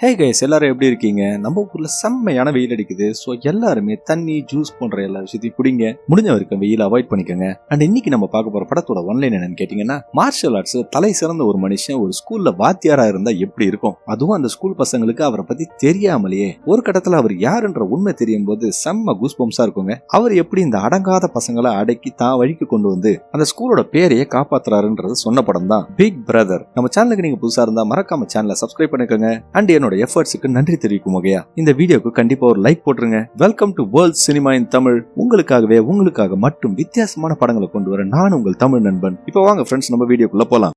Hey guys, எல்லாரும் எப்படி இருக்கீங்க? நம்ம ஊர்ல செம்மையான வெயில் அடிக்குது. ஸோ எல்லாருமே தண்ணி, ஜூஸ் போன்ற எல்லா விஷயத்தையும் குடிங்க. முடிஞ்ச வரைக்கும் வெயில் அவாய்ட் பண்ணிக்கோங்க. அண்ட் இன்னைக்கு நம்ம பார்க்க போற படத்தோட ஒன்லைன் என்னன்னு கேட்டீங்கன்னா, மார்ஷல் ஆர்ட்ஸ் தலை சிறந்த ஒரு மனுஷன் ஒரு ஸ்கூல்ல வாத்தியாரா இருந்தா எப்படி இருக்கும்? அதுவும் அந்த ஸ்கூல் பசங்களுக்கு அவரை பத்தி தெரியாமலேயே ஒரு கட்டத்துல அவர் யாருன்ற உண்மை தெரியும் போது செம்ம கூஸ் பம்ஸா இருக்குங்க. அவர் எப்படி இந்த அடங்காத பசங்களை அடக்கி தான் வழிக்கு கொண்டு வந்து அந்த ஸ்கூலோட பேரையே காப்பாத்துறாருன்றது சொன்ன படம் தான் பிக் பிரதர். நம்ம சேனலுக்கு நீங்க புதுசா இருந்தா மறக்காம சேனலை சப்ஸ்கிரைப் பண்ணிக்கோங்க. அண்ட் என்னோட எஃபர்ட்ஸ்க்கு நன்றி தெரிவிக்கும் வகையா இந்த வீடியோக்கு கண்டிப்பா ஒரு லைக் போட்டுருங்க. வெல்கம் டு வேர்ல்ட் சினிமா இன் தமிழ். உங்களுக்காக மட்டும் வித்தியாசமான படங்களை கொண்டு வர நான் உங்கள் தமிழ் நண்பன். இப்போ வாங்க ஃப்ரெண்ட்ஸ், நம்ம வீடியோக்குள்ள போலாம்.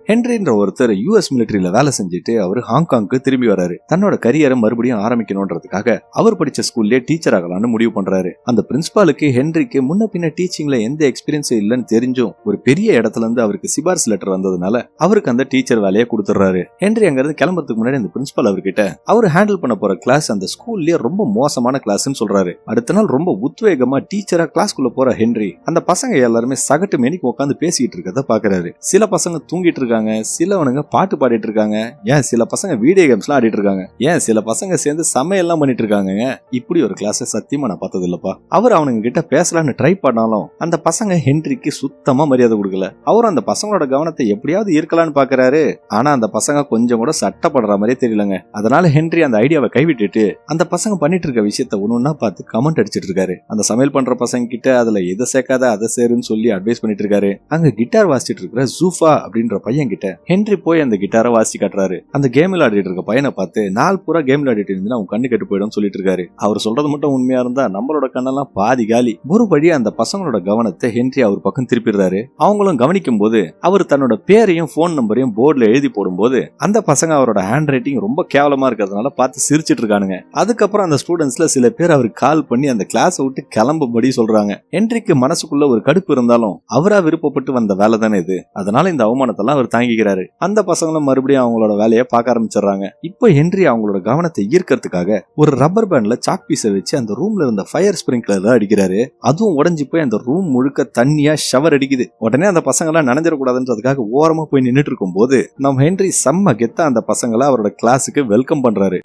ஹென்ரின்ற ஒருத்தர் யூஎஸ் மிலிட்டரியில வேலை செஞ்சுட்டு அவர் ஹாங்காங்க்கு திரும்பி வராரு. தன்னோட கரியரை மறுபடியும் ஆரம்பிக்கணும்ன்றதுக்காக அவர் படிச்ச ஸ்கூல்லே டீச்சர் ஆகலாம்னு முடிவு பண்றாரு. அந்த பிரின்சிபாலுக்கு ஹென்ரிக்கு முன்ன பின்ன டீச்சிங்ல எந்த எக்ஸ்பீரியன்ஸும் இல்லைன்னு தெரிஞ்சும் ஒரு பெரிய இடத்துல இருந்து அவருக்கு சிபாரிசு லெட்டர் வந்ததுனால அவருக்கு அந்த டீச்சர் வேலையை கொடுத்துறாரு. ஹென்ரி அங்கிருந்து கிளம்புறதுக்கு முன்னாடி அந்த பிரின்சிபால் அவர்கிட்ட அவர் ஹேண்டில் பண்ண போற கிளாஸ் அந்த ஸ்கூல்லயே ரொம்ப மோசமான கிளாஸ்ன்னு சொல்றாரு. அடுத்த நாள் ரொம்ப உத்வேகமா டீச்சரா கிளாஸ்க்குள்ள போற ஹென்ரி அந்த பசங்க எல்லாருமே சகட்டு மேனிக்கு உட்காந்து பேசிட்டு இருக்கத பாக்குறாரு. சில பசங்க தூங்கிட்டு இருக்காங்க, சிலவனுங்க பாட்டு பாடிட்டு இருக்காங்க, ஏன் சில பசங்க வீடியோ கேம்ஸ் எல்லாம் ஆடிட்டு இருக்காங்க, ஏன் சில பசங்க சேர்ந்து சமையல்லாம் பண்ணிட்டு இருக்காங்க. இப்படி ஒரு கிளாஸ் சத்தியமா நான் பார்த்தது இல்லப்பா. அவர் அவனுங்க கிட்ட பேசலான்னு ட்ரை பண்ணாலும் அந்த பசங்க ஹென்ரிக்கு சுத்தமா மரியாதை கொடுக்கல. அவர் அந்த பசங்களோட கவனத்தை எப்படியாவது ஈர்க்கலான்னு பாக்குறாரு. ஆனா அந்த பசங்க கொஞ்சம் கூட சட்டப்படுற மாதிரியே தெரியலங்க. அதனால ஹென்ரி அந்த ஐடியாவை கைவிட்டுட்டு அந்த பசங்க பண்ணிட்டு இருக்க விஷயத்த ஒன்னொன்னா பார்த்து கமெண்ட் அடிச்சிட்டு இருக்காரு. அந்த சமையல் பண்ற பசங்க கிட்ட அதுல எதை சேர்க்காத அதை சேருன்னு சொல்லி அட்வைஸ் பண்ணிட்டு இருக்காரு. அங்க கிட்டார் வாசிச்சிட்டு இருக்கிற ஜூஃபா அப்படின்ற பையன் கிட்ட ஹென்ரி போய் அந்த கிட்டாரை வாசி காட்டுறாரு. அந்த கேம்ல ஆடிட்டு இருக்க பையனை பார்த்து நாள் பூரா கேம்ல ஆடிட்டு இருந்தா அவன் கண்ணு கெட்டு போயிடும் சொல்லிட்டு இருக்காரு. அவர் சொல்றது மட்டும் உண்மையா இருந்தா நம்மளோட கண்ணெல்லாம் பாதி காலி. ஒரு வழி அந்த பசங்களோட கவனத்தை ஹென்ரி அவர் பக்கம் திருப்பிடுறாரு. அவங்களும் கவனிக்கும் போது அவர் தன்னோட பேரையும் போன் நம்பரையும் போர்டுல எழுதி போடும்போது அந்த பசங்க அவரோட ஹேண்ட் ரைட்டிங் ரொம்ப கேவலமா இருக்கிறதுனால பார்த்து சிரிச்சிட்டு இருக்கானுங்க. அதுக்கப்புறம் அந்த ஸ்டூடெண்ட்ஸ்ல சில பேர் அவருக்கு கால் பண்ணி அந்த கிளாஸை விட்டு கிளம்பும்படி சொல்றாங்க. ஹென்ரிக்கு மனசுக்குள்ள ஒரு கடுப்பு இருந்தாலும் அவரா விருப்பப்பட்டு வந்த வேலை தானே இது, அதனால இந்த அவமானத்தெல்லாம் அவர் தாங்கிக்கிறாரு. அந்த பசங்களும் மறுபடியும் அவங்களோட வேலையை பார்க்க ஆரம்பிச்சிடறாங்க. இப்போ ஹென்ரி அவங்களோட கவனத்தை ஈர்க்கிறதுக்காக ஒரு ரப்பர் பேண்ட்ல சாக் பீஸை வச்சு அந்த ரூம்ல இருந்த ஃபயர் ஸ்பிரிங்க்லர் அடிக்கிறாரு. அதுவும் உடஞ்சி போய் அந்த ரூம் முழுக்க தண்ணியா ஷவர் அடிக்குது. உடனே அந்த பசங்க எல்லாம் நனைஞ்சிடக்கூடாதுன்றதுக்காக ஓரமா போய் நின்னுட்டு இருக்கும் போது நம்ம ஹென்ரி செம்ம கெத்தா அந்த பசங்களை அவரோட கிளாஸுக்கு வெல்கம் பண்றாரு.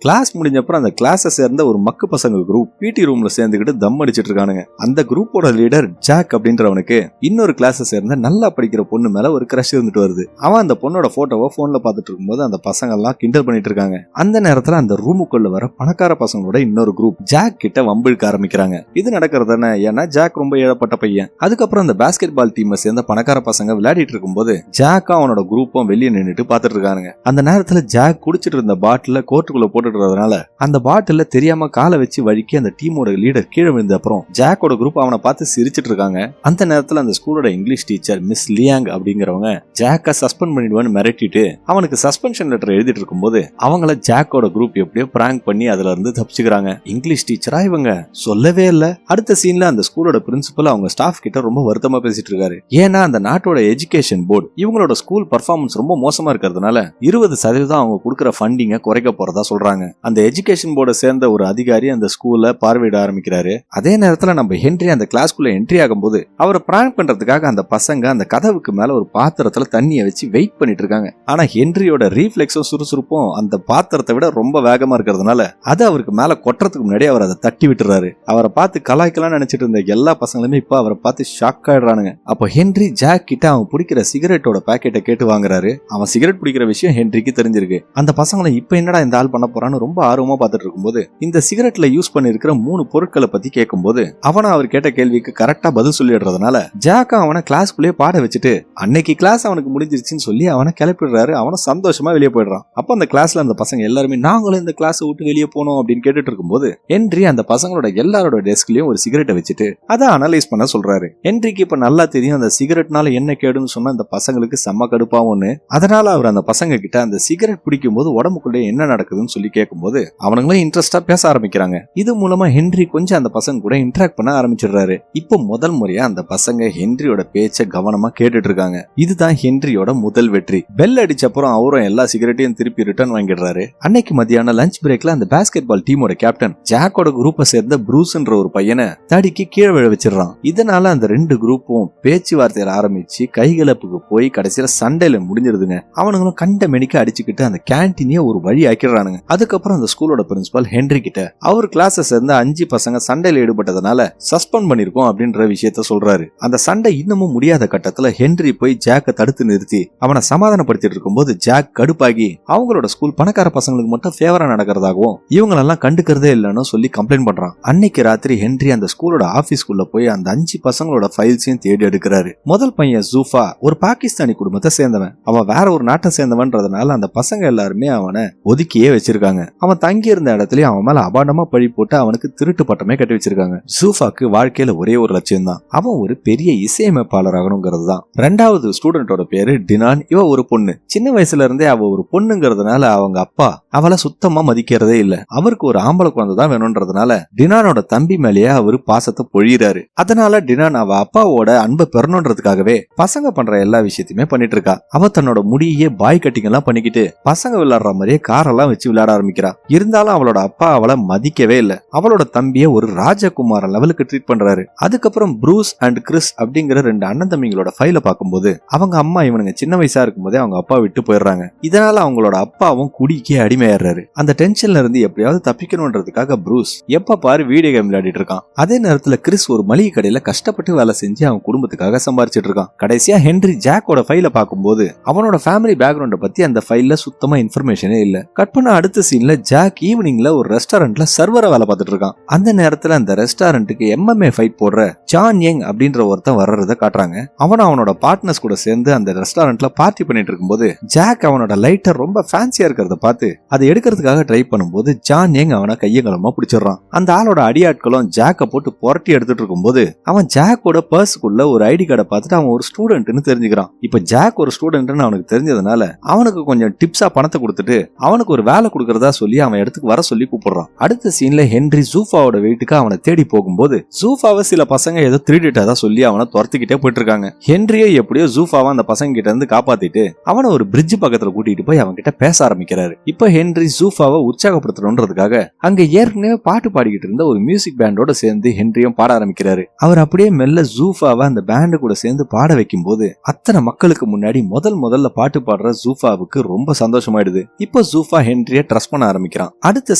கிளாஸ் முடிஞ்சப்பறம் அந்த கிளாஸை சேர்ந்த ஒரு மக்கு பசங்க குரூப் பிடி ரூம்ல சேர்ந்துக்கிட்டு தம் அடிச்சிட்டு இருக்கானுங்க. அந்த குரூப்போட லீடர் ஜாக் அப்படின்றவனுக்கு இன்னொரு கிளாஸை சேர்ந்த நல்லா படிக்கிற பொண்ணு மேல ஒரு கிரஷ் இருந்துட்டு வருது. அவன் அந்த பொண்ணோட போட்டோவை போன்ல பாத்துட்டு இருக்கும்போது அந்த பசங்க எல்லாம் கிண்டல் பண்ணிட்டு இருக்காங்க. அந்த நேரத்துல அந்த ரூமுக்குள்ள வர பணக்கார பசங்களோட இன்னொரு குரூப் ஜாக் கிட்ட வம்பிழுக்க ஆரம்பிக்கிறாங்க. இது நடக்கிறதானே, ஏன்னா ஜாக் ரொம்ப ஏழப்பட்ட பையன். அதுக்கப்புறம் அந்த பாஸ்கெட் பால் டீமை சேர்ந்த பணக்கார பசங்க விளையாடிட்டு இருக்கும்போது ஜாக்கும் அவனோட குரூப்பும் வெளியே நின்னுட்டு பாத்துட்டு இருக்காங்க. அந்த நேரத்துல ஜாக் குடிச்சிட்டு இருந்த பாட்டில கோர்ட்டுக்குள்ள போட்டுறதுனால அந்த பாட்டில தெரியாம காலை வச்சு வழுக்கி அந்த டீமோட லீடர் கீழே விழுந்த அப்புறம் ஜாக்கோட குரூப் அவனை பார்த்து சிரிச்சிட்டு இருக்காங்க. அந்த நேரத்துல அந்த ஸ்கூலோட இங்கிலீஷ் டீச்சர் மிஸ் லியாங் அப்படிங்கிறவங்க ஜாக்க சஸ்பெண்ட் பண்ணிடுவான்னு மிரட்டிட்டு அவனுக்கு சஸ்பென்ஷன் லெட்டர் எழுதிட்டு இருக்கும்போது அவங்கள ஜாக்கோட குரூப் எப்படியோ பிராங்க் பண்ணி அதுல இருந்து தப்பிச்சுக்கிறாங்க. இங்கிலீஷ் டீச்சரா இவங்க சொல்லவே இல்ல. அடுத்த சீன்ல அந்த ஸ்கூலோட பிரின்சிபல் அவங்க ஸ்டாஃப் கிட்ட ரொம்ப வருத்தமா பேசிட்டு இருக்காரு. ஏன்னா அந்த நாட்டோட எஜுகேஷன் போர்டு இவங்களோட ஸ்கூல் பர்ஃபார்மன்ஸ் ரொம்ப மோசமா இருக்கிறதுனால 20% அவங்க கொடுக்கிற ஃபண்டிங்க குறைக்க போறதா சொல்றாங்க. அந்த எஜுகேஷன் போர்டை சேர்ந்த ஒரு அதிகாரி அந்த ஸ்கூல்ல பார்வையிட ஆரம்பிக்கிறாரு. அதே நேரத்துல நம்ம ஹென்ரி அந்த கிளாஸ்க்குள்ள என்ட்ரி ஆகும்போது அவரை பிராங்க் பண்றதுக்காக அந்த பசங்க அந்த கதவுக்கு மேல ஒரு பாத்திரத்துல தண்ணியை வச்சு வெயிட் பண்ணிட்டு இருக்காங்க. ஆனா ஹென்ரியோட ரீஃப்ளெக்ஸும் சுறுசுறுப்பும் அந்த பாத்திரத்தை விட ரொம்ப வேகமா இருக்கிறதுனால அது அவருக்கு மேல கொட்டுறதுக்கு முன்னாடி அவர் அதை தட்டி விட்டுறாரு. அவரை பார்த்து கலாய்க்கலாம் நினைச்சிட்டு இருந்த எல்லா பசங்களுமே இப்ப அவரை பார்த்து ஷாக் ஆயிடுறானுங்க. அப்போ ஹென்ரி ஜாக் கிட்ட அவன் பிடிக்கிற சிகரெட்டோட பாக்கெட்டை கேட்டு வாங்குறாரு. அவன் சிகரெட் பிடிக்கிற விஷயம் ஹென்ரிக்கு தெரிஞ்சிருக்கு. அந்த பசங்களை இப்ப என்னடா இந்த ஆள் பண்ண போறான்னு ரொம்ப ஆர்வமா பார்த்துட்டு இருக்கும்போது இந்த சிகரெட்ல யூஸ் பண்ணிருக்கிற 3 பொருட்களை பத்தி கேட்கும்போது அவனை அவர் கேட்ட கேள்விக்கு கரெக்டா பதில் சொல்லிடுறதுனால ஜாக்கா அவனை கிளாஸ்க்குள்ளேயே பாட வச்சுட்டு அன்னைக்கு கிளாஸ் அவனுக்கு முடிஞ்சிருச்சுன்னு சொல்லி அவனை கிளப்பிடுறாரு. அவனை சந்தோஷமா வெளியே போயிடுறான். அப்ப அந்த கிளாஸ்ல அந்த பசங்க எல்லாருமே நாங்களும் இந்த கிளாஸ் விட்டு வெளியே போனோம் அப்படின்னு கேட்டுட்டு இருக்கும்போது ஹென்றி அந்த பசங்களோட எல்லாரோட டெஸ்க்லயும் ஒரு சிகரெட்டை வச்சுட்டு அதை அனலைஸ் பண்ண சொல்றாரு. ஹென்ரிக்கு இப்ப நல்லா தெரியும் அந்த சிகரெட்னால என்ன கேடுன்னு சொன்னா அந்த பசங்களுக்கு செம்ம கடுப்பாவும்னு. அதனால அவர் அந்த பசங்க கிட்ட அந்த சிகரெட் பிடிக்கும் போது உடம்புக்குள்ளே என்ன நடக்குதுன்னு சொல்லி கேட்கும்போது அவனுங்களும் இன்ட்ரெஸ்டா பேச ஆரம்பிக்கிறாங்க. இது மூலமா ஹென்றி கொஞ்சம் அந்த பசங்க கூட இன்டராக்ட் பண்ண ஆரம்பிச்சிடுறாரு. இப்போ முதல் முறையா அந்த பசங்க ஹென்ரியோட பேச்ச கவனமா கேட்டுட்டு இருக்காங்க. இதுதான் ஹென்ரியோட முதல் வெற்றி. பெல் அடிச்ச அப்புறம் அவரும் எல்லா சிகரெட்டையும் திருப்பி ரிட்டர்ன் வாங்கிடுறாரு. அன்னைக்கு மத்தியான லஞ்ச் பிரேக்ல அந்த பாஸ்கெட் பால் டீமோட கேப்டன் ஜாக்கோட குரூப்பை சேர்ந்த ப்ரூஸ்ன்ற ஒரு பையனை தடிக்கு கீழே விழ வச்சிடறான். இதனால அந்த ரெண்டு குரூப்பும் பேச்சுவார்த்தையில ஆரம்பிச்சு கைகலப்புக்கு போய் கடைசியில சண்டையில முடிஞ்சிருதுங்க. அவனுங்களும் கண்ட மெனிக்க அடிச்சுக்கிட்டு அந்த கேன்டீனே ஒரு வழி ஆக்கிடுறானுங்க. அதுக்கப்புறம் அந்த ஸ்கூலோட பிரின்சிபல் ஹென்றி கிட்ட அவர் கிளாஸை சேர்ந்த 5 பசங்க சண்டையில ஈடுபட்டதுனால சஸ்பெண்ட் பண்ணிருக்கோம் அப்படின்ற விஷயத்த சொல்றாரு. அந்த சண்டை இன்னமும் முடியாத கட்டத்துல ஹென்றி போய் ஜாக்க தடுத்து நிறுத்தி அவனை சமாதானப்படுத்திட்டு இருக்கும்போது ஜாக் கடுப்பாகி அவங்களோட ஸ்கூல் பணக்கார பசங்களுக்கு மட்டும் ஃபேவரா நடக்கிறதாகவும் இவங்களெல்லாம் கண்டுக்கிறதே இல்லைன்னு சொல்லி கம்ப்ளைண்ட் பண்றான். அன்னைக்கு ராத்திரி ஹென்றி அந்த ஸ்கூலோட ஆபீஸ்க்குள்ள போய் அந்த 5 பசங்களோட ஃபைல்ஸையும் தேடி எடுக்கிறாரு. முதல் பையன் ஜூஃபா ஒரு பாகிஸ்தானி குடும்பத்தை சேர்ந்தவன். அவன் வேற ஒரு நாட்டை சேர்ந்தவன்றதுனால அந்த பசங்க எல்லாருமே அவனை ஒதுக்கியே வச்சிருக்காங்க. அவன் தங்கி இருந்த இடத்துலயும் அவன் மேல அபாண்டமா பழி போட்டு அவனுக்கு திருட்டு பட்டமே கட்டி வச்சிருக்காங்க. ஜூஃபாக்கு வாழ்க்கையில ஒரே ஒரு லட்சியம் தான், அவன் ஒரு பெரிய இசையமைப்பாளர் ஆகணுங்கிறது தான். ரெண்டாவது ஸ்டூடெண்டோட பேரு டினான். இவ ஒரு பொண்ணு. சின்ன வயசுல இருந்தே அவ ஒரு பொண்ணுங்கிறதுனால அவங்க அப்பா அவளை சுத்தமா மதிக்கிறதே இல்ல. அவருக்கு ஒரு ஆம்பளை குழந்தை தான் வேணும்ன்றதுனால டினானோட தம்பி மேலேயே அவரு பாசத்தை பொழியிறாரு. அதனால டினான் அவ அப்பாவோட அன்பை பெறணுன்றதுக்காகவே பசங்க பண்ற எல்லா விஷயத்தையுமே பண்ணிட்டு இருக்கா. அவ தன்னோட முடியே பாய் கட்டிங் எல்லாம் பண்ணிக்கிட்டு பசங்க விளையாடுற மாதிரியே காரெல்லாம் வச்சு விளையாட ஆரம்பிக்கிறா. இருந்தாலும் அவளோட அப்பா அவளை மதிக்கவே இல்ல. அவளோட தம்பிய ஒரு ராஜகுமார லெவலுக்கு ட்ரீட் பண்றாரு. அதுக்கப்புறம் ப்ரூஸ் அண்ட் கிறிஸ் அப்படிங்கிற 2 அண்ணன் தம்பிங்களோட ஃபைல பார்க்கும்போது அவங்க அம்மா இவனுங்க சின்ன வயசா இருக்கும்போதே அவங்க அப்பா விட்டு போயிடுறாங்க. இதனால அவங்களோட அப்பாவும் குடிக்கே அடிமையாடுறாரு. அந்த டென்ஷன்ல இருந்து எப்படியாவது தப்பிக்கணும்ன்றதுக்காக ப்ரூஸ் எப்ப பாரு வீடியோ கேம் விளையாடிட்டு இருக்கான். அதே நேரத்துல கிறிஸ் ஒரு மளிகை கடையில கஷ்டப்பட்டு வேலை செஞ்சு அவன் குடும்பத்துக்காக சம்பாரிச்சிட்டு இருக்கான். கடைசியா ஹென்றி ஜாக்கோட ஃபைல பார்க்கும்போது அவனோட ஃபேமிலி பேக்ரவுண்ட பத்தி அந்த ஃபைல்ல சுத்தமா இன்ஃபர்மேஷனே இல்ல. கட் பண்ண அடுத்த சீன்ல ஜாக் ஈவினிங்ல ஒரு ரெஸ்டாரண்ட்ல சர்வரா வேலை பார்த்துட்டு இருக்கான். அந்த நேரத்துல அந்த ரெஸ்டாரண்ட்டுக்கு MMA ஃபைட் போடுற ஜான் யங் அப்படின்ற ஒருத்தன் வர்றத காட்டுறாங்க. அவனோட பார்ட்னர்ஸ் கூட சேர்ந்து அந்த ரெஸ்டாரண்ட்ல பார்ட்டி பண்ணிட்டு இருக்கும்போது ஜாக் அவனோட லைட்டர் ரொம்ப ஃபேன்சியா இருக்கிறத பார்த்து அதை எடுக்கிறதுக்காக ட்ரை பண்ணும்போது ஜான் யங் அவனை கையங்கலமா பிடிச்சிடறான். அந்த ஆளோட அடியாட்களும் ஜாக்க போட்டு புரட்டி எடுத்துட்டு இருக்கும்போது அவன் ஜாக்கோட பர்ஸுக்குள்ள ஒரு ஐடி கார்டை பார்த்துட்டு அவன் ஒரு ஸ்டூடெண்ட்னு தெரிஞ்சுக்கிறான். இப்ப ஜாக் ஒரு ஸ்டூடெண்ட்னு அவனுக்கு தெரிஞ்சதுனால அவனுக்கு கொஞ்சம் டிப்ஸா பணத்தை கொடுத்துட்டு அவனுக்கு ஒரு வேலை கொடுக்கறதா சொல்லி அவன் இடத்துக்கு வர சொல்லி கூப்பிடுறான். அடுத்த சீன்ல ஹென்றி ஜூஃபாவோட வீட்டுக்கு அவனை தேடி போகும்போது ஜூஃபாவை சில பசங்க ஏதோ திருடிட்டதா சொல்லி அவனை துரத்திக்கிட்டே போயிட்டு இருக்காங்க. ஹென்ரியே எப்படியோ ஜூஃபாவை அந்த பசங்க கிட்ட இருந்து காப்பாத்திட்டு அவனை ஒரு பிரிட்ஜ் பக்கத்துல கூட்டிட்டு போய் அவன் கிட்ட பேச ஆரம்பிக்கிறாரு. இப்ப ஹென்றி ஜூஃபாவை உற்சாகப்படுத்தணும்ன்றதுக்காக அங்க ஏற்கனவே பாட்டு பாடிக்கிட்டு இருந்த ஒரு மியூசிக் பேண்டோட சேர்ந்து ஹென்ரியும் பாட ஆரம்பிக்கிறாரு. அவர் அப்படியே மெல்ல ஜூஃபாவை அந்த பேண்டு கூட சேர்ந்து பாட வைக்கும் போது அத்தனை மக்களுக்கு முன்னாடி முதல்ல பாட்டு பாடுற ஜூஃபாவுக்கு ரொம்ப சந்தோஷமாயிடுது. இப்போ ஜூஃபா ஹென்ரிய ட்ரஸ்ட் பண்ண ஆரம்பிக்கிறான். அடுத்த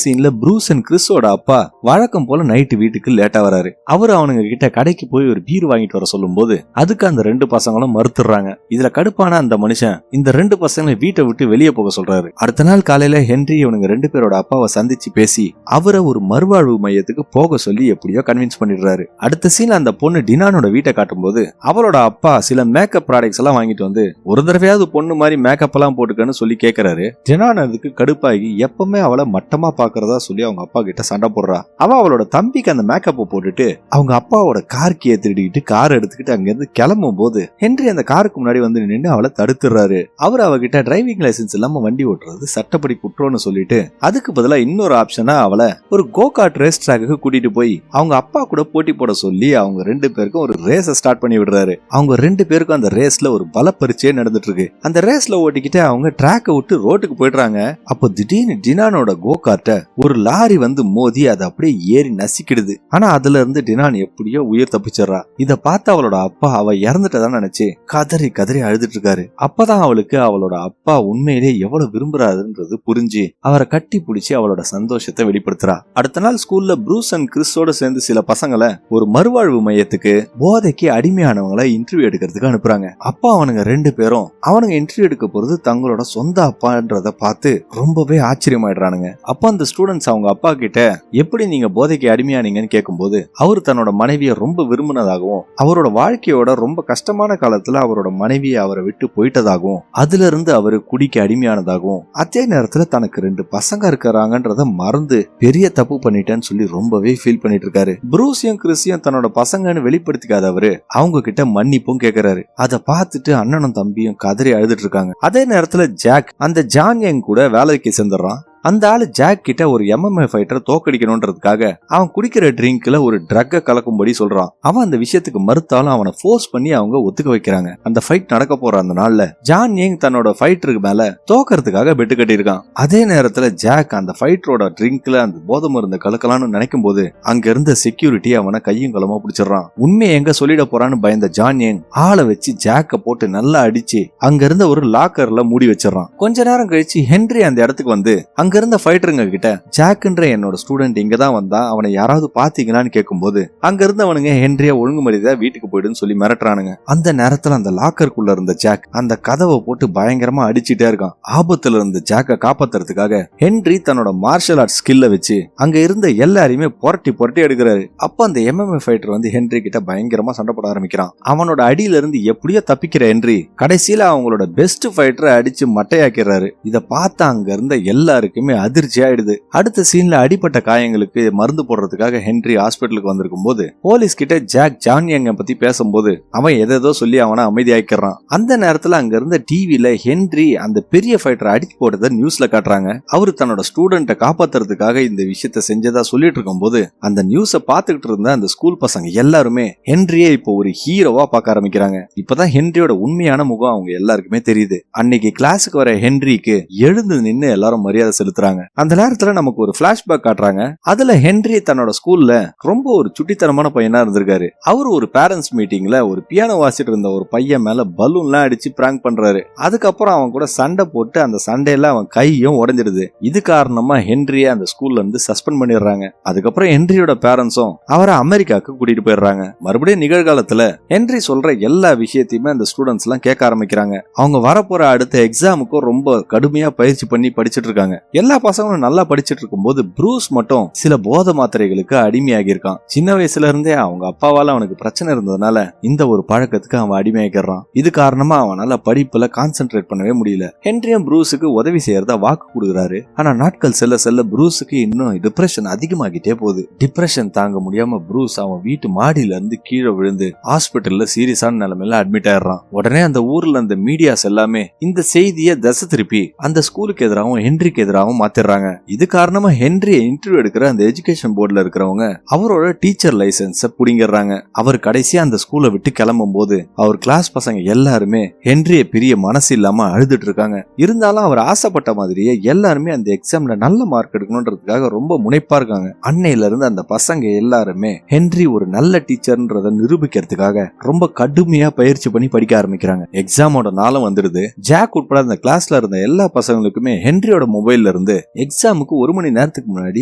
சீன்ல ப்ரூஸ் அண்ட் கிறிஸோட அப்பா வழக்கம் போல நைட்டு வீட்டுக்கு லேட்டா வராரு. அவரு அவனுங்க கிட்ட கடைக்கு போய் ஒரு பீர் வாங்கிட்டு வர சொல்லும் போது அதுக்கு அந்த 2 பசங்களும் மறுத்துறாங்க. இதுல கடுப்பான அந்த மனுஷன் இந்த 2 பசங்களை வீட்டை விட்டு வெளியே போக சொல்றாரு. அடுத்த நாள் காலையில ஹென்றி இவனுங்க 2 பேரோட அப்பாவை சந்திச்சு பேசி அவரை ஒரு மறுவாழ்வு மையத்துக்கு போக சொல்லி எப்படியோ கன்வின்ஸ் பண்ணிடுறாரு. அடுத்த சீன் அந்த பொண்ணு டினானோட வீட்டை காட்டும் போது அவளோட அப்பா சில மேக்கப் ப்ராடக்ட்ஸ் எல்லாம் வாங்கிட்டு வந்து ஒரு தடவையாவது பொண்ணு மாதிரி மேக்கப் எல்லாம் போட்டுக்கன்னு சொல்லி கேட்கறாரு. டினான் அதுக்கு கடுப்பாகி எப்பவுமே அவளை மட்டமா பாக்குறதா சொல்லி அவங்க அப்பா கிட்ட சண்டை போடுறா. அவளோட தம்பிக்கு அந்த மேக்கப்பை போட்டுட்டு அவங்க அப்பாவோட கார் கீயை திருடிக்கிட்டு கார் எடுத்துக்கிட்டு அங்க இருந்து கிளம்பும் போது ஹென்றி அந்த காருக்கு முன்னாடி வந்து நின்று அவளை தடுத்துறாரு. அவர் அவகிட்ட டிரைவிங் லைசன்ஸ் இல்லாம வண்டி ஓட்டுறது சட்டப்படி குற்றம்னு சொல்லிட்டு அதுக்கு பதிலா இன்னொரு ஆப்ஷனா அவளை ஒரு கோ கார்ட் ரேஸ் ட்ராக்கு கூட்டிட்டு போய் அவங்க அப்பா கூட போட்டி போட சொல்லி அவங்க 2 பேருக்கும் ஒரு ரேஸ ஸ்டார்ட் பண்ணி விடுறாரு. அவங்க 2 பேருக்கும் அந்த ரேஸ்ல ஒரு பல பரீட்சை நடந்துட்டு இருக்கு. அந்த ரேஸ்ல ஓட்டிக்கிட்டு அவங்க ட்ராக்கை விட்டு ரோட்டுக்கு போயிடுறாங்க. அப்போ திடீர்னு டினானோட கோ கார்ட்டை ஒரு லாரி வந்து மோதி அதை அப்படியே ஏறி நசிக்கிடுது. ஆனா அதுல இருந்து டினான் எப்படியோ உயிர் தப்பிச்சிடறா. இத பார்த்து அவளோட அப்பா அவ இறந்துட்டதான் நினைச்சு கதறி கதறி அழுதுட்டு இருக்காரு. அப்பதான் அவளுக்கு அவளோட அப்பா உண்மையிலேயே எவ்வளவு விரும்புறாருன்றது புரிஞ்சு அவரை கட்டி பிடிச்சி அவளோட சந்தோஷத்தை வெளிப்படுத்துறா. அடுத்த நாள் ஸ்கூல்ல ப்ரூஸ் அண்ட் கிறிஸோட சேர்ந்து சில பசங்களை ஒரு மறுவாழ்வு மையத்துக்கு போதைக்கு அடிமையானவங்களை இன்டர்வியூ எடுக்கிறதுக்கு அனுப்புறாங்க. அப்பா அவனுங்க 2 பேரும் அவனுங்க இன்டர்வியூ எடுக்க போறது தங்களோட சொந்த அப்பான்றத பார்த்து ரொம்பவே ஆச்சரியமாயிடுறானுங்க. அப்ப அந்த ஸ்டூடெண்ட்ஸ் அவங்க அப்பா கிட்ட எப்படி நீங்க போதைக்கு அடிமையானீங்கன்னு கேட்கும்போது அவரு தன்னோட மனைவியை ரொம்ப விரும்பினதாகவும் அவரோட வாழ்க்கையோட ரொம்ப கஷ்டமான காலத்துல அவரோட மனைவியை அவரை விட்டு போயிட்டதாகவும் அதுல இருந்து அவரு குடிக்க அடிமையானதாகவும் அதே நேரத்துல தனக்கு 2 பசங்க இருக்கிறாங்கன்றத மறந்து பெரிய தப்பு பண்ணிட்டேன்னு சொல்லி ரொம்பவே ஃபீல் பண்ணிட்டு இருக்காரு. ப்ரூஸையும் கிறிஸையும் தன்னோட பசங்கன்னு வெளிப்படுத்திக்காத அவரு அவங்க கிட்ட மன்னிப்பும் கேக்குறாரு. அதை பார்த்துட்டு அண்ணனும் தம்பியும் கதறி அழுதுட்டு இருக்காங்க. அதே நேரத்துல ஜாக் அந்த ஜான் யங் கூட வேலைக்கு சேர்ந்துடுறான். அந்த ஆளு ஜாக் கிட்ட ஒரு MMA ஃபைட்டரை தோக்கடிக்கணும்ன்றதுக்காக அவன் குடிக்கிற ட்ரிங்க்ல ஒரு ட்ரக்கை கலக்கும்படி சொல்றான். அவன் அந்த விஷயத்துக்கு மறுத்தாலும் அவனை ஃபோர்ஸ் பண்ணி அவங்க ஒத்துக்க வைக்கிறாங்க. அந்த ஃபைட் நடக்க போற அந்த நாள்ல ஜான் யங் தன்னோட ஃபைட்டருக்கு மேல தோக்கறதுக்காக பெட்டு கட்டியிருக்கான். அதே நேரத்துல ஜாக் அந்த ஃபைட்டரோட ட்ரிங்க்ல அந்த போதை மருந்து கலக்கலாம்னு நினைக்கும் போது அங்க இருந்த செக்யூரிட்டி அவனை கையும் களமா பிடிச்சிடறான். உண்மையை எங்க சொல்லிட போறான்னு பயந்த ஜான் யங் ஆளை வச்சு ஜாக்க போட்டு நல்லா அடிச்சு அங்க இருந்த ஒரு லாக்கர்ல மூடி வச்சிடறான். கொஞ்ச நேரம் கழிச்சு ஹென்றி அந்த இடத்துக்கு வந்து அங்க இருந்த ஃபைட்டருங்க கிட்ட ஜாக்ன்ற என்னோட ஸ்டூடெண்ட் இங்கதான் வந்தா அவனை யாராவது பாத்தீங்களான்னு கேட்கும்போது அங்க இருந்தவனுங்க ஹென்ரிய ஒழுங்குமரியாதை வீட்டுக்கு போயிடுன்னு சொல்லி மிரட்டுறானுங்க. அந்த நேரத்துல அந்த லாக்கருக்குள்ள இருந்த ஜாக் அந்த கதவை போட்டு பயங்கரமா அடிச்சுட்டே இருக்கான். ஆபத்துல இருந்த ஜாக்க காப்பாத்துறதுக்காக ஹென்றி தன்னோட மார்ஷல் ஆர்ட்ஸ் ஸ்கில்ல வச்சு அங்க இருந்த எல்லாரையுமே புரட்டி புரட்டி எடுக்கிறாரு. அப்ப அந்த MMA ஃபைட்டர் வந்து ஹென்றி கிட்ட பயங்கரமா சண்டை போட ஆரம்பிக்கிறான். அவனோட அடியில இருந்து எப்படியோ தப்பிக்கிற ஹென்றி கடைசியில அவங்களோட பெஸ்ட் ஃபைட்டரை அடிச்சு மட்டையாக்கிறாரு. இத பார்த்து அங்க இருந்த எல்லாருக்குமே அதிர்ச்சி ஆயிடுது. அடுத்த சீன்ல அடிப்பட்ட காயங்களுக்கு மருந்து போடுறதுக்காக ஹென்றி ஹாஸ்பிட்டலுக்கு வந்திருக்கும் போது போலீஸ் கிட்ட ஜாக் ஜான் யங் பத்தி பேசும்போது அவன் எதோ சொல்லி அவனை அமைதியாக்கிறான். அந்த நேரத்துல அங்க இருந்த டிவில ஹென்றி அந்த பெரிய ஃபைட்டரை அடிச்சு போட்டதை நியூஸ்ல காட்டுறாங்க. அவரு தன்னோட ஸ்டூடெண்ட்டை காப்பாத்துறதுக்காக இந்த விஷயத்த செஞ்சதா சொல்லிட்டு இருக்கும் போது அந்த நியூஸ பாத்துக்கிட்டு இருந்த அந்த ஸ்கூல் பசங்க எல்லாருமே ஹென்ரியை இப்போ ஒரு ஹீரோவா பார்க்க ஆரம்பிக்கிறாங்க. இப்பதான் ஹென்ரியோட உண்மையான முகம் அவங்க எல்லாருக்குமே தெரியுது. அன்னைக்கு கிளாஸுக்கு வர ஹென்ரிக்கு எழுந்து நின்னு எல்லாரும் மரியாதை செலுத்துறாங்க. அந்த நேரத்துல நமக்கு ஒரு பிளாஷ்பேக் காட்டுறாங்க. அதுல ஹென்றி தன்னோட ஸ்கூல்ல ரொம்ப ஒரு சுட்டித்தனமான பையனா இருந்திருக்காரு. அவரு ஒரு பேரண்ட்ஸ் மீட்டிங்ல ஒரு பியானோ வாசிட்டு இருந்த ஒரு பையன் மேல பலூன்லாம் அடிச்சு பிராங்க் பண்றாரு. அதுக்கப்புறம் அவன் கூட சண்டை போட்டு அந்த சண்டையில அவன் கையும் உடைஞ்சிடுது. இது காரணமா ஹென்ரிய அந்த ஸ்கூல்ல இருந்து சஸ்பெண்ட் பண்ணிடுறாங்க. அதுக்கப்புறம் ஹென்ரியோட பேரண்ட்ஸும் அவரை அமெரிக்காவுக்கு கூட்டிட்டு போயிடுறாங்க. மறுபடியும் நிகழ்காலத்துல ஹென்றி சொல்ற எல்லா விஷயத்தையுமே அந்த ஸ்டூடெண்ட்ஸ் எல்லாம் கேட்க ஆரம்பிக்கிறாங்க. அவங்க வரப்போற அடுத்த எக்ஸாமுக்கும் ரொம்ப கடுமையா பயிற்சி பண்ணி படிச்சுட்டு இருக்காங்க. எல்லா பசங்களும் நல்லா படிச்சுட்டு இருக்கும்போது ப்ரூஸ் மட்டும் சில போதை மாத்திரைகளுக்கு அடிமையாகி இருக்கான். சின்ன வயசுல இருந்தே அவங்க அப்பாவால அவனுக்கு பிரச்சனை இருந்ததுனால இந்த ஒரு பழக்கத்துக்கு அவன் அடிமையாகிறான். இது காரணமா அவனால படிப்புல கான்சென்ட்ரேட் பண்ணவே முடியல. ஹென்ரியும் ப்ரூஸுக்கு உதவி செய்யறதா வாக்கு கொடுக்குறாரு. ஆனா நாட்கள் செல்ல செல்ல ப்ரூஸுக்கு இன்னும் டிப்ரெஷன் அதிகமாகிட்டே போகுது. டிப்ரெஷன் தாங்க முடியாம ப்ரூஸ் அவன் வீட்டு மாடியில இருந்து கீழே விழுந்து ஹாஸ்பிட்டல்ல சீரியஸான நிலைமையில அட்மிட் ஆயிடுறான். உடனே அந்த ஊர்ல அந்த மீடியாஸ் எல்லாமே இந்த செய்தியை தசை திருப்பி அந்த ஸ்கூலுக்கு எதிராகவும் ஹென்ரிக்கு எதிராகவும் மாத்திடுறாங்க. இது காரணமா ஹென்ரிய இன்டர்வியூ எடுக்கிற அந்த எஜுகேஷன் போர்டுல இருக்கிறவங்க அவரோட டீச்சர் லைசன்ஸ புடிங்கறாங்க. அவர் கடைசியா அந்த ஸ்கூலை விட்டு கிளம்பும் போது அவர் கிளாஸ் பசங்க எல்லாருமே ஹென்ரிய பிரிய மனசு இல்லாம அழுதுட்டு இருக்காங்க. இருந்தாலும் அவர் ஆசைப்பட்ட மாதிரியே எல்லாருமே அந்த எக்ஸாம்ல நல்ல மார்க் எடுக்கணும்ன்றதுக்காக ரொம்ப முனைப்பா இருக்காங்க. அன்னையில இருந்து அந்த பசங்க எல்லாருமே ஹென்றி ஒரு நல்ல டீச்சர்ன்றத நிரூபிக்கிறதுக்காக ரொம்ப கடுமையா பயிற்சி பண்ணி படிக்க ஆரம்பிக்கிறாங்க. எக்ஸாமோட நாளும் வந்துடுது. ஜாக் உட்பட அந்த கிளாஸ்ல இருந்த எல்லா பசங்களுக்குமே ஹென்ரியோட மொபைல்ல இருந்து எக்ஸாமுக்கு 1 மணி நேரத்துக்கு முன்னாடி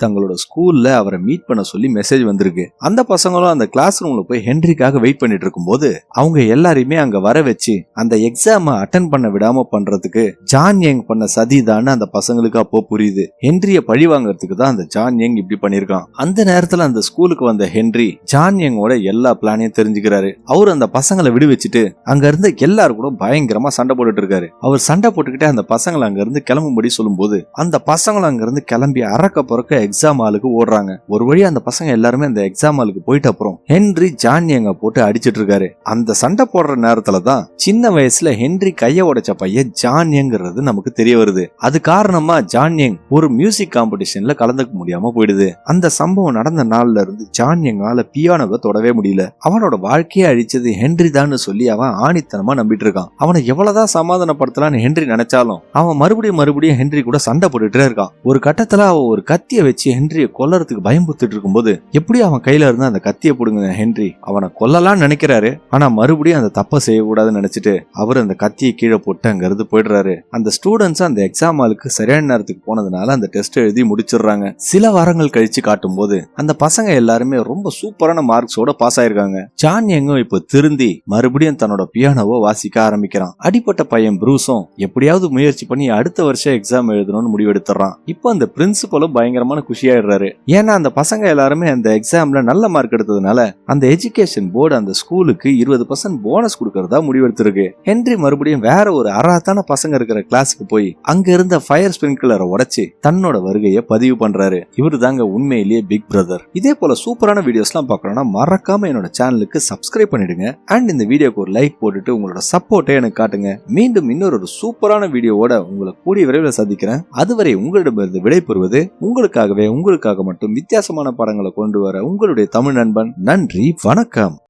தங்களோட ஸ்கூல்ல அவரை மீட் பண்ண சொல்லி மெசேஜ் வந்திருக்கு. அந்த பசங்களும் அந்த கிளாஸ் ரூம்ல போய் ஹென்ரிக்காக வெயிட் பண்ணிட்டு இருக்கும் போது அவங்க எல்லாரையுமே அங்க வர வச்சு அந்த எக்ஸாம அட்டென்ட் பண்ண விடாம பண்றதுக்கு ஜான் யங் பண்ண சதிதான்னு அந்த பசங்களுக்கு அப்போ புரியுது. ஹென்ரிய பழி வாங்கறதுக்கு தான் அந்த ஜான் யங் இப்படி பண்ணிருக்கான். அந்த நேரத்துல அந்த ஸ்கூலுக்கு வந்த ஹென்றி ஜான் யங்கோட எல்லா பிளானையும் தெரிஞ்சுக்கிறாரு. அவர் அந்த பசங்களை விடு வச்சுட்டு அங்க இருந்து எல்லாரும் கூட பயங்கரமா சண்டை போட்டுட்டு இருக்காரு. அவர் சண்டை போட்டுக்கிட்டே அந்த பசங்களை அங்க இருந்து கிளம்பும்படி சொல்லும் போது அந்த பசங்களும் அங்க இருந்து கிளம்பி அறக்க பொறக்க எக்ஸாம் ஹாலுக்கு ஓடுறாங்க. ஒரு வழி அந்த பசங்க எல்லாருமே அந்த எக்ஸாம் ஹாலுக்கு போயிட்ட அப்புறம் ஹென்றி ஜான் யங்க போட்டு அடிச்சிட்டு இருக்காரு. அந்த சண்டை போடுற நேரத்துல தான் சின்ன வயசுல ஹென்றி கைய உடைச்ச பையன் ஜான் யங்கிறது நமக்கு தெரிய வருது. அது காரணமா ஜான் யங் ஒரு மியூசிக் காம்படிஷன்ல கலந்துக்க முடியாம போயிடுது. அந்த சம்பவம் நடந்த நாள்ல இருந்து ஜான் யங்கால பியானோவை தொடவே முடியல. அவனோட வாழ்க்கையை அழிச்சது ஹென்றி தான் சொல்லி அவன் ஆணித்தனமா நம்பிட்டு இருக்கான். அவனை எவ்வளவுதான் சமாதானப்படுத்தலான்னு ஹென்றி நினைச்சாலும் அவன் மறுபடியும் ஹென்றி கூட சண்டை போட்டுட்டே இருக்கான். ஒரு கட்டத்துல அவன் ஒரு கத்திய வச்சு ஹென்ரிய கொல்லறதுக்கு பயம்புத்துட்டு இருக்கும்போது எப்படி அவன் கையில இருந்து அந்த கத்திய புடுங்க ஹென்றி அவனை கொல்லலாம்னு நினைக்கிறாரு. ஆனா மறுபடியும் அந்த தப்ப செய்யக்கூடாதுன்னு நினைச்சிட்டு அவர் அந்த கத்தியை கீழே போட்டு அங்க இருந்து போயிடுறாரு. அந்த ஸ்டூடெண்ட்ஸ் அந்த எக்ஸாம் ஹாலுக்கு சரியான நேரத்துக்கு போனதுனால அந்த டெஸ்ட் எழுதி முடிச்சிடுறாங்க. சில வாரங்கள் கழிச்சு காட்டும் போது அந்த பசங்க எல்லாருமே ரொம்ப சூப்பரான மார்க்ஸோட பாஸ் ஆயிருக்காங்க. ஜான் யங்கும் இப்போ திருந்தி மறுபடியும் தன்னோட பியானோவை வாசிக்க ஆரம்பிக்கிறான். அடிப்பட்ட பையன் ப்ரூஸும் எப்படியாவது முயற்சி பண்ணி அடுத்த வருஷம் எக்ஸாம் எழுதணும்னு முடிவு முடிவெடுத்துறான். இப்போ அந்த பிரின்சிபலும் பயங்கரமான குஷியாயிடுறாரு. ஏன்னா அந்த பசங்க எல்லாருமே அந்த எக்ஸாம்ல நல்ல மார்க் எடுத்ததுனால அந்த எஜுகேஷன் போர்டு அந்த ஸ்கூலுக்கு 20% போனஸ் கொடுக்கறதா முடிவெடுத்திருக்கு. ஹென்றி மறுபடியும் வேற ஒரு அராத்தான பசங்க இருக்கிற கிளாஸுக்கு போய் அங்க இருந்த ஃபயர் ஸ்பிரிங்க்லரை உடைச்சு தன்னோட வருகையை பதிவு பண்றாரு. இவரு தாங்க உண்மையிலேயே பிக் பிரதர். இதே போல சூப்பரான வீடியோஸ்லாம் பார்க்கணும்னா மறக்காம என்னோட சேனலுக்கு சப்ஸ்கிரைப் பண்ணிடுங்க. அண்ட் இந்த வீடியோக்கு ஒரு லைக் போட்டுட்டு உங்களோட சப்போர்ட்டை எனக்கு காட்டுங்க. மீண்டும் இன்னொரு சூப்பரான வீடியோவோட உங்களை கூடிய விரைவில் சந்திக்கிறேன். அதுவரை உங்களிடமிருந்து விடைபெறுவது உங்களுக்காக மட்டும் வித்தியாசமான படங்களை கொண்டு வர உங்களுடைய தமிழ் நண்பன். நன்றி, வணக்கம்.